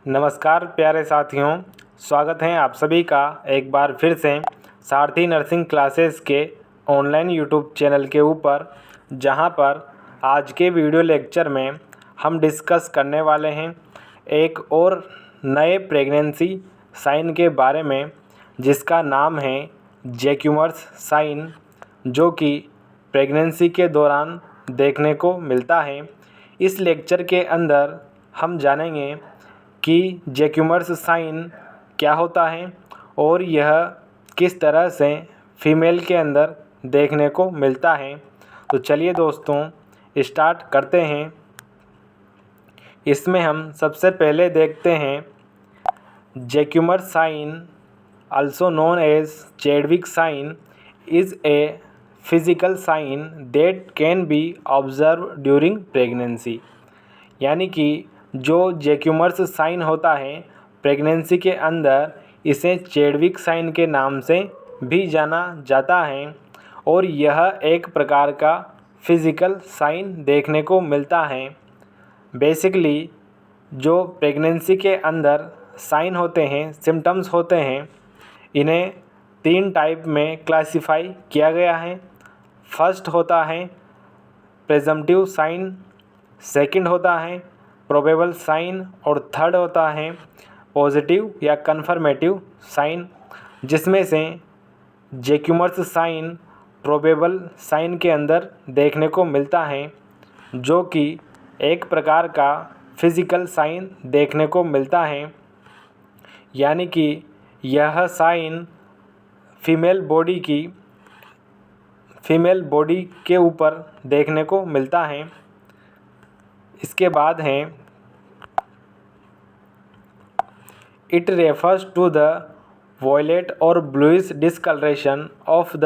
नमस्कार प्यारे साथियों, स्वागत है आप सभी का एक बार फिर से सारथी नर्सिंग क्लासेस के ऑनलाइन यूट्यूब चैनल के ऊपर, जहां पर आज के वीडियो लेक्चर में हम डिस्कस करने वाले हैं एक और नए प्रेगनेंसी साइन के बारे में, जिसका नाम है जैक्यूमर्स साइन, जो कि प्रेगनेंसी के दौरान देखने को मिलता है। इस लेक्चर के अंदर हम जानेंगे कि जैक्यूमर्स साइन क्या होता है और यह किस तरह से फीमेल के अंदर देखने को मिलता है। तो चलिए दोस्तों स्टार्ट करते हैं। इसमें हम सबसे पहले देखते हैं जैक्यूमर sign, also known as Chadwick sign, is a physical sign that can be observed during pregnancy। यानी कि जो जैक्यूमर्स साइन होता है प्रेगनेंसी के अंदर, इसे चैडविक साइन के नाम से भी जाना जाता है और यह एक प्रकार का फिज़िकल साइन देखने को मिलता है। बेसिकली जो प्रेगनेंसी के अंदर साइन होते हैं, सिम्टम्स होते हैं, इन्हें 3 टाइप में क्लासिफाई किया गया है। फर्स्ट होता है प्रेजम्पटिव साइन, सेकंड होता है प्रोबेबल साइन और थर्ड होता है पॉजिटिव या कन्फर्मेटिव साइन, जिसमें से जैक्यूमर्स साइन प्रोबेबल साइन के अंदर देखने को मिलता है, जो कि एक प्रकार का फिज़िकल साइन देखने को मिलता है। यानी कि यह साइन फीमेल बॉडी के ऊपर देखने को मिलता है। इसके बाद है it refers to the violet और bluish discoloration of the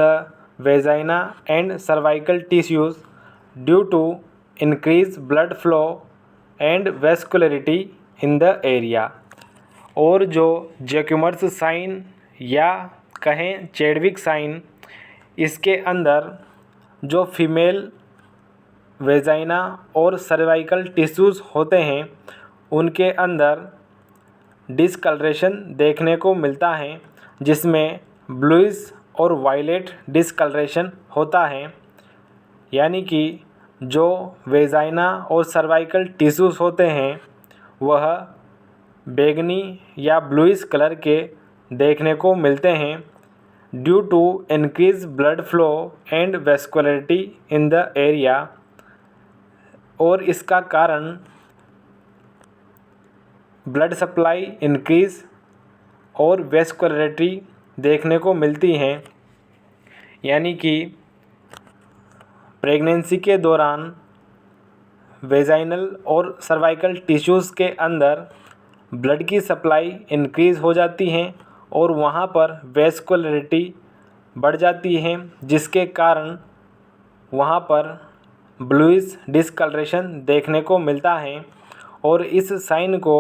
vagina and cervical tissues due to increase blood flow and vascularity in the area. और जो जैक्यूमर्स साइन या कहें चैडविक साइन, इसके अंदर जो फीमेल वेजाइना और सर्वाइकल टिश्यूज़ होते हैं, उनके अंदर डिस्कलरेशन देखने को मिलता है, जिसमें ब्लूइश और वायलेट डिस्कलरेशन होता है। यानी कि जो वेजाइना और सर्वाइकल टिश्यूज़ होते हैं वह बैंगनी या ब्लूइश कलर के देखने को मिलते हैं due to increase blood flow and vascularity in the area. और इसका कारण ब्लड सप्लाई इंक्रीज और वेस्कुलरिटी देखने को मिलती हैं। यानी कि प्रेगनेंसी के दौरान वेजाइनल और सर्वाइकल टिश्यूज़ के अंदर ब्लड की सप्लाई इंक्रीज़ हो जाती है और वहाँ पर वेस्कुलरिटी बढ़ जाती है, जिसके कारण वहाँ पर ब्लूइश डिस्कलरेशन देखने को मिलता है। और इस साइन को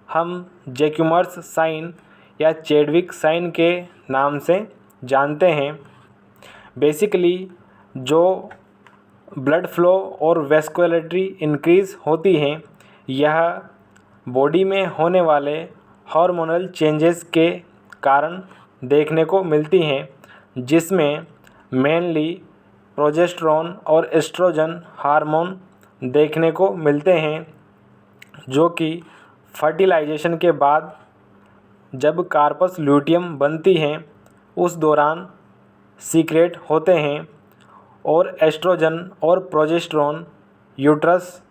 हम जैक्यूमर्स साइन या चैडविक साइन के नाम से जानते हैं। बेसिकली जो ब्लड फ्लो और वेस्कुलरिटी इंक्रीज़ होती है, यह बॉडी में होने वाले हार्मोनल चेंजेस के कारण देखने को मिलती हैं, जिसमें मेनली प्रोजेस्टेरोन और एस्ट्रोजन हार्मोन देखने को मिलते हैं, जो कि फर्टिलाइजेशन के बाद जब कार्पस ल्यूटियम बनती हैं उस दौरान सीक्रेट होते हैं। और एस्ट्रोजन और प्रोजेस्टेरोन यूट्रस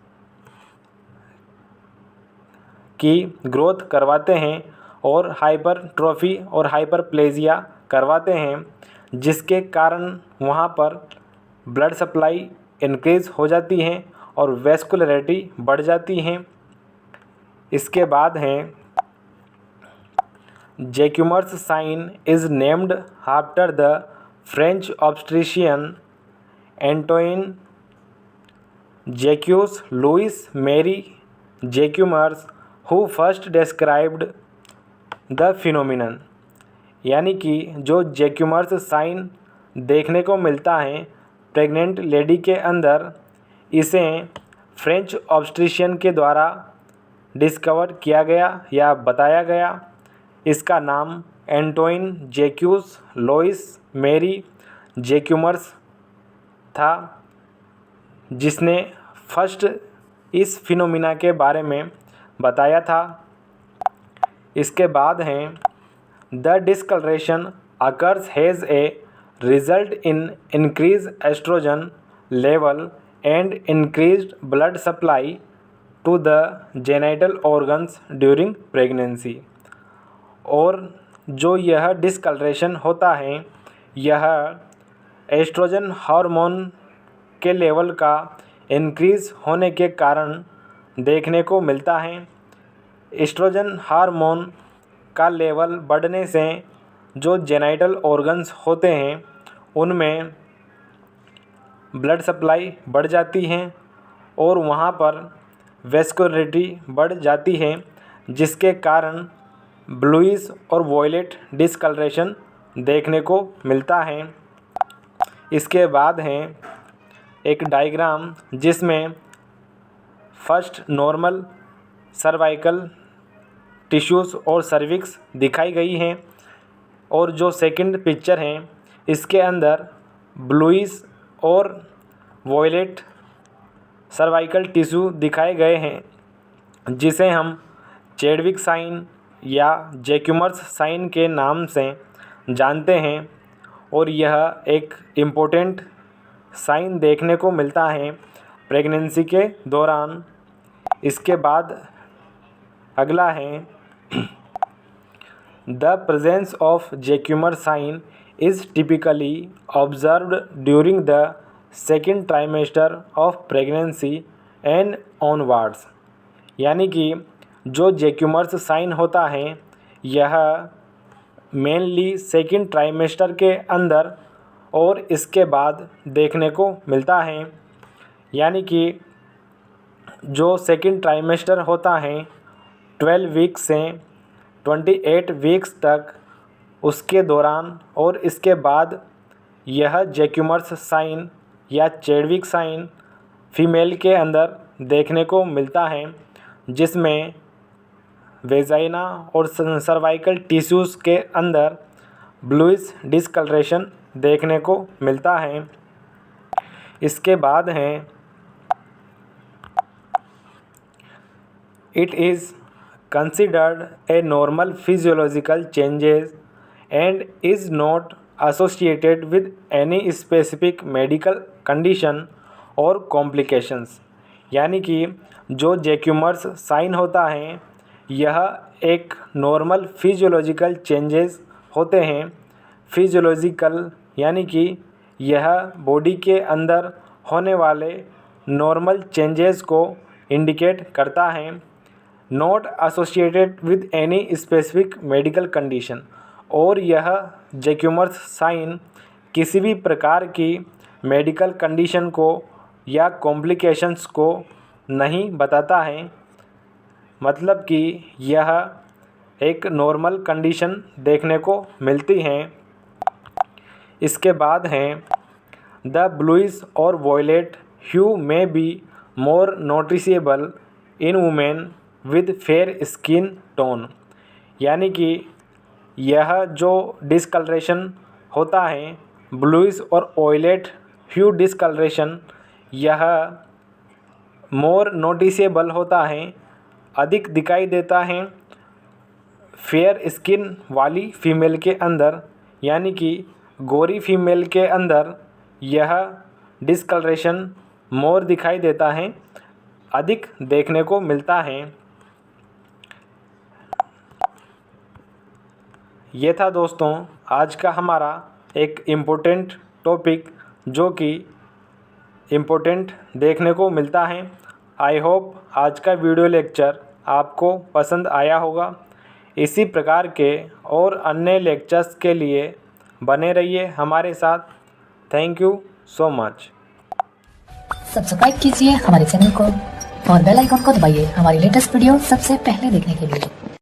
की ग्रोथ करवाते हैं और हाइपरट्रोफी और हाइपरप्लेजिया करवाते हैं, जिसके कारण वहाँ पर ब्लड सप्लाई इंक्रीज़ हो जाती है और वेस्कुलरिटी बढ़ जाती है। इसके बाद हैं Jacquemier's sign is named after the French obstetrician Antoine Jacques Louis Marie Jacquemier who first described the phenomenon. यानी कि जो जैक्यूमर्स साइन देखने को मिलता है प्रेग्नेंट लेडी के अंदर, इसे फ्रेंच ऑब्स्ट्रिशियन के द्वारा डिस्कवर किया गया या बताया गया। इसका नाम एंटोइन जैक्यूस लोइस मेरी जैक्यूमर्स था, जिसने फर्स्ट इस फिनोमिना के बारे में बताया था। इसके बाद हैं the discoloration occurs has a result in increase estrogen level and increased blood supply to the genital organs during pregnancy. और जो यह डिस्कलरेशन होता है यह एस्ट्रोजन हार्मोन के लेवल का इंक्रीज़ होने के कारण देखने को मिलता है। एस्ट्रोजन हार्मोन का लेवल बढ़ने से जो जेनिटल ऑर्गन्स होते हैं उनमें ब्लड सप्लाई बढ़ जाती है और वहाँ पर वैस्कुलरिटी बढ़ जाती है, जिसके कारण ब्लूइश और वॉयलेट डिस्कलरेशन देखने को मिलता है। इसके बाद है एक डायग्राम जिसमें फर्स्ट नॉर्मल सर्वाइकल टिश्यूज़ और सर्विक्स दिखाई गई हैं और जो सेकंड पिक्चर है इसके अंदर ब्लूइश और वॉयलेट सर्वाइकल टिश्यू दिखाए गए हैं, जिसे हम चैडविक साइन या जैक्यूमर्स साइन के नाम से जानते हैं। और यह एक इम्पोर्टेंट साइन देखने को मिलता है प्रेगनेंसी के दौरान। इसके बाद अगला है the presence of Jacquemier sign is typically observed during the second trimester of pregnancy and onwards. यानी कि जो जैक्यूमर्स साइन होता है यह मेनली सेकेंड ट्राइमेस्टर के अंदर और इसके बाद देखने को मिलता है। यानी कि जो सेकेंड ट्राइमेस्टर होता है 12 वीक्स से 28 वीक्स तक, उसके दौरान और इसके बाद यह जैक्यूमर्स साइन या चैडविक साइन फीमेल के अंदर देखने को मिलता है, जिसमें वेजाइना और सर्वाइकल टिश्यूज़ के अंदर ब्लूइश डिस्कलरेशन देखने को मिलता है। इसके बाद हैं it is considered a normal physiological changes and is not associated with any specific medical condition और कॉम्प्लिकेशंस। यानी कि जो जैक्यूमर्स साइन होता है यह एक नॉर्मल फिजियोलॉजिकल चेंजेस होते हैं। फिजियोलॉजिकल यानी कि यह बॉडी के अंदर होने वाले नॉर्मल चेंजेस को इंडिकेट करता है, not associated with any specific medical condition. और यह जैक्यूमर्स साइन किसी भी प्रकार की मेडिकल कंडीशन को या कॉम्प्लिकेशंस को नहीं बताता है, मतलब कि यह एक नॉर्मल कंडीशन देखने को मिलती हैं। इसके बाद हैं द ब्लूइश और वॉयलेट ह्यू में be more noticeable in women with fair skin tone. यानी कि यह जो डिस्कलरेशन होता है ब्लूइश और वॉयलेट ह्यू डिस्कलरेशन, यह मोर नोटिसेबल होता है, अधिक दिखाई देता है फेयर स्किन वाली फीमेल के अंदर। यानी कि गोरी फीमेल के अंदर यह डिस्कलरेशन मोर दिखाई देता है, अधिक देखने को मिलता है। ये था दोस्तों आज का हमारा एक इम्पोर्टेंट टॉपिक जो कि इम्पोर्टेंट देखने को मिलता है। आई होप आज का वीडियो लेक्चर आपको पसंद आया होगा। इसी प्रकार के और अन्य लेक्चर्स के लिए बने रहिए हमारे साथ। Thank you so much. Subscribe कीजिए हमारे चैनल को और बेल आइकन को दबाइए हमारी लेटेस्ट वीडियो सबसे पहले देखने के लिए।